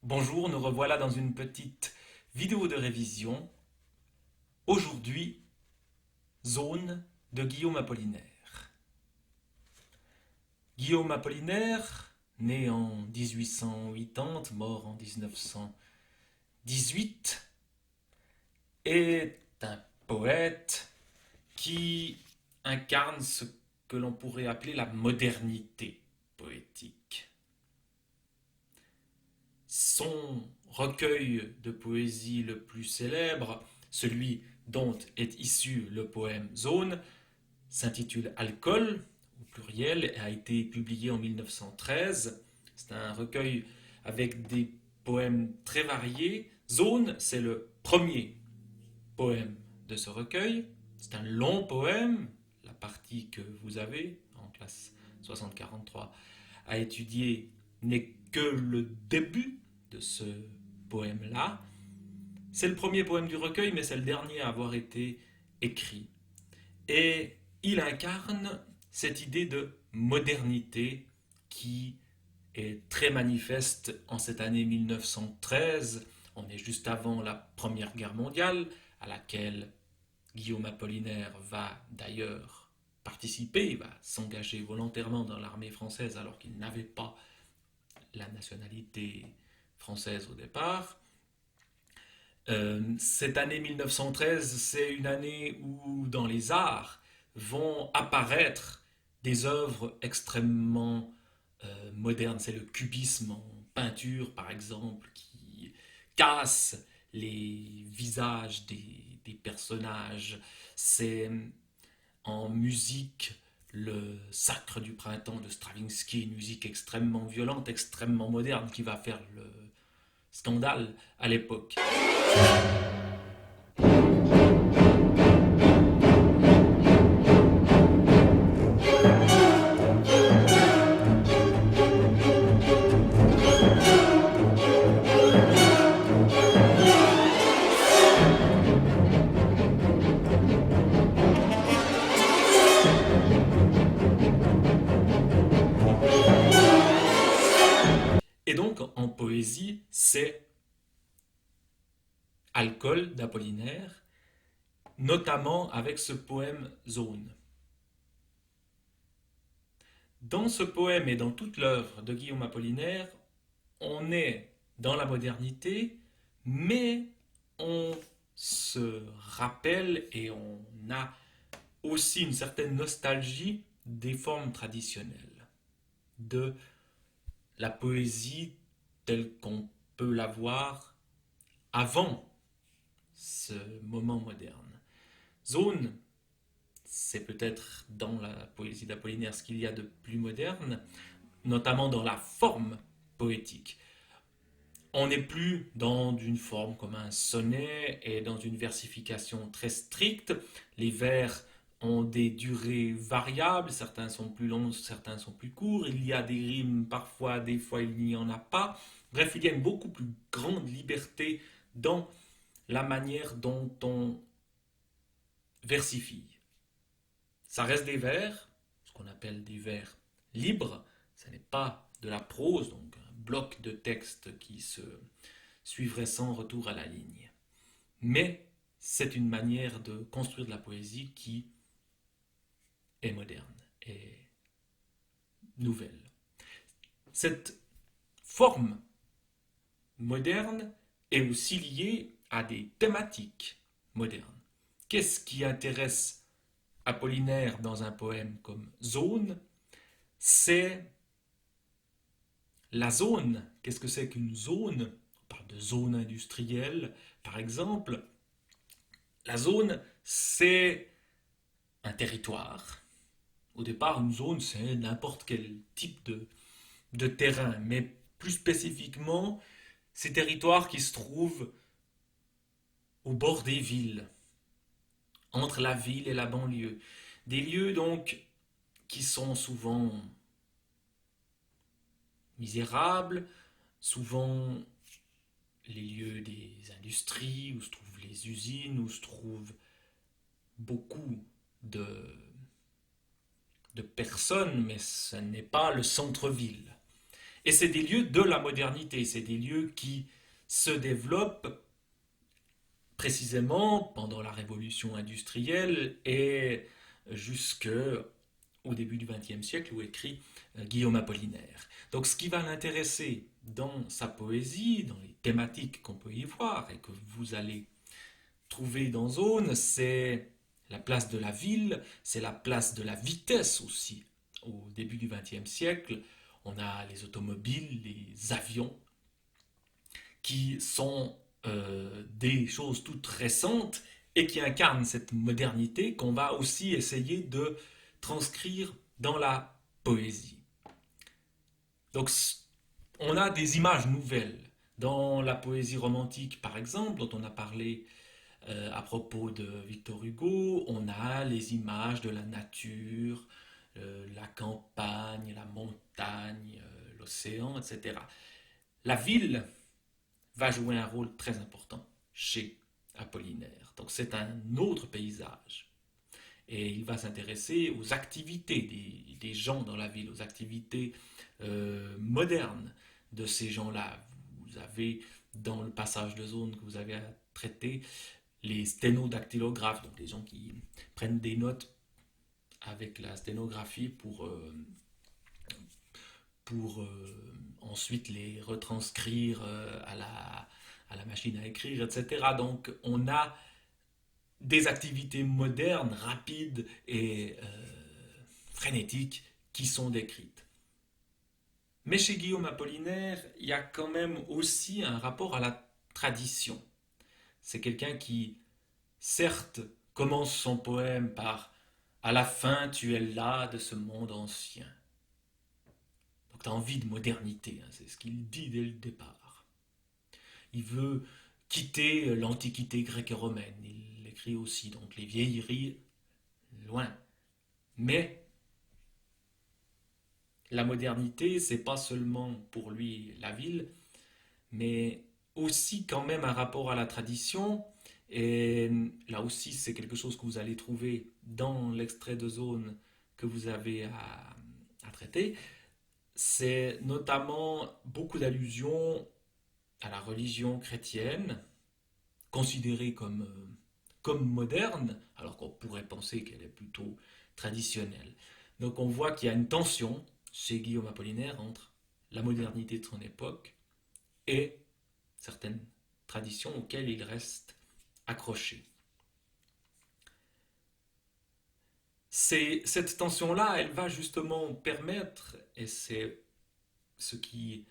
Bonjour, nous revoilà dans une petite vidéo de révision. Aujourd'hui, Zone de Guillaume Apollinaire. Guillaume Apollinaire, né en 1880, mort en 1918, est un poète qui incarne ce que l'on pourrait appeler la modernité poétique. Son recueil de poésie le plus célèbre, celui dont est issu le poème Zone, s'intitule Alcool, au pluriel, et a été publié en 1913. C'est un recueil avec des poèmes très variés. Zone, c'est le premier poème de ce recueil. C'est un long poème. La partie que vous avez en classe 6043 à étudier n'est que le début de ce poème-là. C'est le premier poème du recueil, mais c'est le dernier à avoir été écrit. Et il incarne cette idée de modernité qui est très manifeste en cette année 1913. On est juste avant la Première Guerre mondiale, à laquelle Guillaume Apollinaire va d'ailleurs participer, va s'engager volontairement dans l'armée française alors qu'il n'avait pas la nationalité française au départ. Cette année 1913, c'est une année où dans les arts vont apparaître des œuvres extrêmement modernes. C'est le cubisme en peinture, par exemple, qui casse les visages des personnages. C'est en musique le Sacre du printemps de Stravinsky, une musique extrêmement violente, extrêmement moderne, qui va faire le scandale à l'époque. Et donc, en poésie, c'est Alcool d'Apollinaire, notamment avec ce poème Zone. Dans ce poème et dans toute l'œuvre de Guillaume Apollinaire, on est dans la modernité, mais on se rappelle et on a aussi une certaine nostalgie des formes traditionnelles, de la poésie telle qu'on peut la voir avant ce moment moderne. Zone, c'est peut-être dans la poésie d'Apollinaire ce qu'il y a de plus moderne, notamment dans la forme poétique. On n'est plus dans une forme comme un sonnet et dans une versification très stricte. Les vers ont des durées variables, certains sont plus longs, certains sont plus courts, il y a des rimes parfois, des fois il n'y en a pas. Bref, il y a une beaucoup plus grande liberté dans la manière dont on versifie. Ça reste des vers, ce qu'on appelle des vers libres, ce n'est pas de la prose, donc un bloc de texte qui se suivrait sans retour à la ligne. Mais c'est une manière de construire de la poésie qui est moderne et nouvelle. Cette forme moderne est aussi liée à des thématiques modernes. Qu'est-ce qui intéresse Apollinaire dans un poème comme Zone? C'est la zone. Qu'est-ce que c'est qu'une zone? On parle de zone industrielle, par exemple. La zone, c'est un territoire. Au départ, une zone, c'est n'importe quel type de terrain, mais plus spécifiquement, ces territoires qui se trouvent au bord des villes, entre la ville et la banlieue. Des lieux donc qui sont souvent misérables, souvent les lieux des industries, où se trouvent les usines, où se trouvent beaucoup de, de personnes, mais ce n'est pas le centre-ville. Et c'est des lieux de la modernité, c'est des lieux qui se développent précisément pendant la révolution industrielle et jusqu'au début du XXe siècle où écrit Guillaume Apollinaire. Donc ce qui va l'intéresser dans sa poésie, dans les thématiques qu'on peut y voir et que vous allez trouver dans Zone, c'est la place de la ville, c'est la place de la vitesse aussi. Au début du XXe siècle, on a les automobiles, les avions, qui sont des choses toutes récentes et qui incarnent cette modernité qu'on va aussi essayer de transcrire dans la poésie. Donc on a des images nouvelles. Dans la poésie romantique, par exemple, dont on a parlé à propos de Victor Hugo, on a les images de la nature, la campagne, la montagne, l'océan, etc. La ville va jouer un rôle très important chez Apollinaire. Donc c'est un autre paysage. Et il va s'intéresser aux activités des gens dans la ville, aux activités modernes de ces gens-là. Vous avez dans le passage de zone que vous avez à traiter les sténodactylographes, donc les gens qui prennent des notes avec la sténographie pour ensuite les retranscrire à la machine à écrire, etc. Donc on a des activités modernes, rapides et frénétiques qui sont décrites. Mais chez Guillaume Apollinaire, il y a quand même aussi un rapport à la tradition. C'est quelqu'un qui, certes, commence son poème par à la fin, tu es là de ce monde ancien. Donc tu as envie de modernité, hein, c'est ce qu'il dit dès le départ. Il veut quitter l'antiquité grecque et romaine. Il écrit aussi, donc les vieilleries, loin. Mais la modernité, c'est pas seulement pour lui la ville, mais aussi quand même un rapport à la tradition. Et là aussi, c'est quelque chose que vous allez trouver dans l'extrait de zone que vous avez à traiter. C'est notamment beaucoup d'allusions à la religion chrétienne, considérée comme moderne, alors qu'on pourrait penser qu'elle est plutôt traditionnelle. Donc on voit qu'il y a une tension chez Guillaume Apollinaire entre la modernité de son époque et certaines traditions auxquelles il reste accroché. Cette tension-là, elle va justement permettre, et c'est ce qui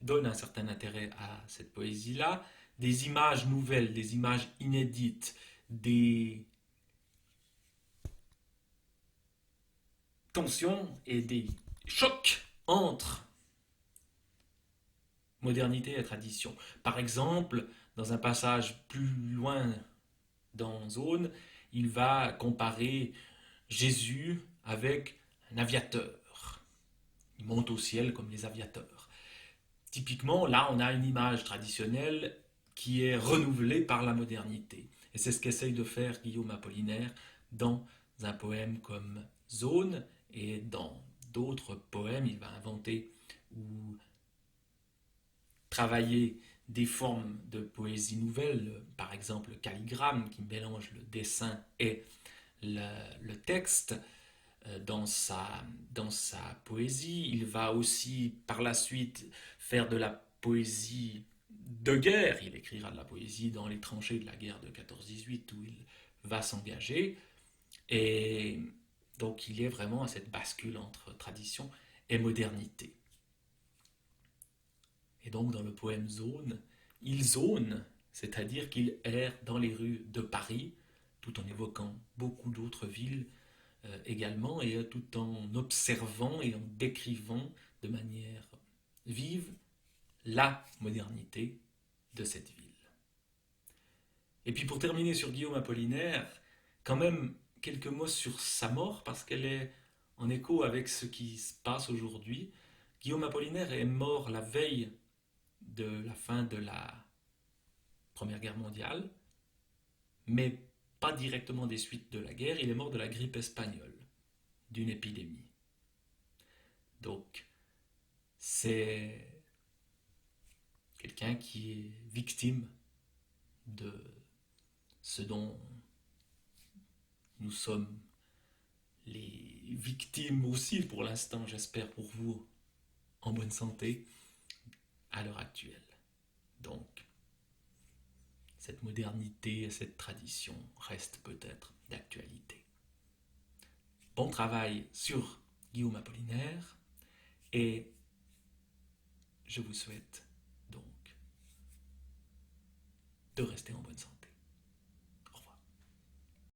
donne un certain intérêt à cette poésie-là, des images nouvelles, des images inédites, des tensions et des chocs entre modernité et tradition. Par exemple, dans un passage plus loin dans Zone, il va comparer Jésus avec un aviateur. Il monte au ciel comme les aviateurs. Typiquement, là, on a une image traditionnelle qui est renouvelée par la modernité. Et c'est ce qu'essaye de faire Guillaume Apollinaire dans un poème comme Zone, et dans d'autres poèmes, il va inventer ou travailler des formes de poésie nouvelle, par exemple le calligramme qui mélange le dessin et le texte dans sa poésie. Il va aussi par la suite faire de la poésie de guerre. Il écrira de la poésie dans les tranchées de la guerre de 14-18 où il va s'engager. Et donc il y a vraiment cette bascule entre tradition et modernité. Et donc dans le poème Zone, il zone, c'est-à-dire qu'il erre dans les rues de Paris, tout en évoquant beaucoup d'autres villes également, et tout en observant et en décrivant de manière vive la modernité de cette ville. Et puis pour terminer sur Guillaume Apollinaire, quand même quelques mots sur sa mort, parce qu'elle est en écho avec ce qui se passe aujourd'hui. Guillaume Apollinaire est mort la veille de la fin de la Première Guerre mondiale, mais pas directement des suites de la guerre, il est mort de la grippe espagnole, d'une épidémie. Donc, c'est quelqu'un qui est victime de ce dont nous sommes les victimes aussi pour l'instant, j'espère pour vous, en bonne santé, à l'heure actuelle. Donc, cette modernité et cette tradition restent peut-être d'actualité. Bon travail sur Guillaume Apollinaire et je vous souhaite donc de rester en bonne santé.